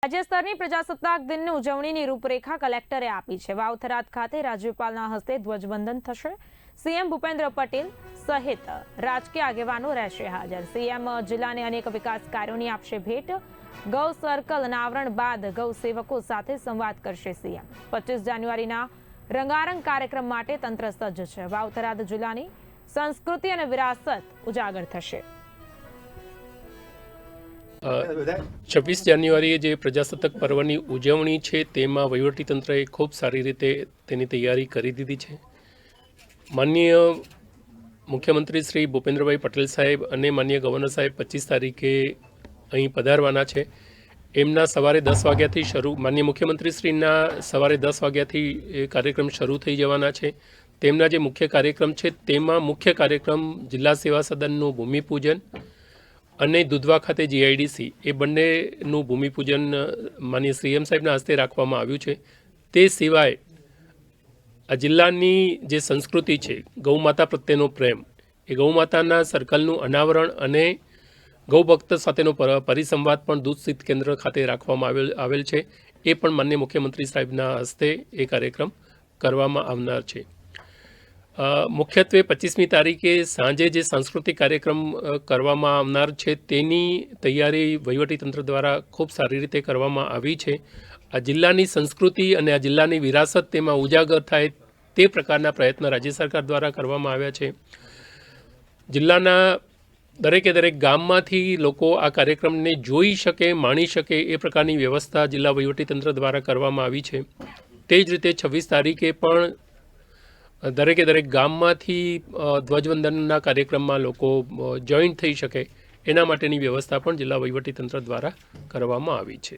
રાજ્ય સ્તરની પ્રજાસત્તાક દિનની ઉજવણીની રૂપરેખા કલેક્ટરે આપી છે। વાવ-થરાદ ખાતે રાજ્યપાલના હસ્તે ધ્વજવંદન થશે। સીએમ ભૂપેન્દ્ર પટેલ સહિત રાજકીય આગેવાનો રહેશે હાજર। સીએમ જિલ્લાને અનેક વિકાસ કાર્યોની આપશે ભેટ। ગૌ સર્કલ અનાવરણ બાદ ગૌ સેવકો સાથે સંવાદ કરશે સીએમ। 25 જાન્યુઆરીના રંગારંગ કાર્યક્રમ માટે તંત્ર સજ્જ છે। વાવ-થરાદ જિલ્લાની સંસ્કૃતિ અને વિરાસત ઉજાગર થશે। 26 જાન્યુઆરીએ જે પ્રજાસત્તાક પર્વની ઉજવણી છે તેમાં વહીવટીતંત્રએ ખૂબ સારી રીતે તેની તૈયારી કરી દીધી છે। માનનીય મુખ્યમંત્રી શ્રી ભૂપેન્દ્રભાઈ પટેલ સાહેબ અને માનનીય ગવર્નર સાહેબ 25 તારીખે અહીં પધારવાના છે। એમના સવારે 10 વાગ્યાથી શરૂ માનનીય મુખ્યમંત્રી શ્રીના સવારે 10 વાગ્યાથી કાર્યક્રમ શરૂ થઈ જવાના છે। તેમના જે મુખ્ય કાર્યક્રમ છે તેમાં મુખ્ય કાર્યક્રમ જિલ્લા સેવા સદનનું ભૂમિપૂજન અને દુધવા ખાતે જીઆઈડીસી એ બંનેનું ભૂમિપૂજન માનનીય સીએમ સાહેબના હસ્તે રાખવામાં આવ્યું છે। તે સિવાય આ જિલ્લાની જે સંસ્કૃતિ છે ગૌમાતા પ્રત્યેનો પ્રેમ એ ગૌમાતાના સર્કલનું અનાવરણ અને ગૌભક્ત સાથેનો પરિસંવાદ પણ દૂધ શીત કેન્દ્ર ખાતે રાખવામાં આવેલ છે। એ પણ માનનીય મુખ્યમંત્રી સાહેબના હસ્તે એ કાર્યક્રમ કરવામાં આવનાર છે। મુખ્યત્વે 25મી તારીખે સાંજે જે સાંસ્કૃતિક કાર્યક્રમ કરવામાં આવનાર છે તેની તૈયારી વહીવટીતંત્ર દ્વારા ખૂબ સારી રીતે કરવામાં આવી છે। આ જિલ્લાની સંસ્કૃતિ અને આ જિલ્લાની વિરાસત તેમાં ઉજાગર થાય તે પ્રકારના પ્રયત્ન રાજ્ય સરકાર દ્વારા કરવામાં આવ્યા છે। જિલ્લાના દરેક ગામમાંથી લોકો આ કાર્યક્રમને જોઈ શકે માણી શકે એ પ્રકારની વ્યવસ્થા જિલ્લા વહીવટીતંત્ર દ્વારા કરવામાં આવી છે। તે જ રીતે 26 તારીખે પણ દરેક ગામમાંથી ધ્વજવંદનના કાર્યક્રમમાં લોકો જોઈન્ટ થઈ શકે એના માટેની વ્યવસ્થા પણ જિલ્લા વહીવટીતંત્ર દ્વારા કરવામાં આવી છે।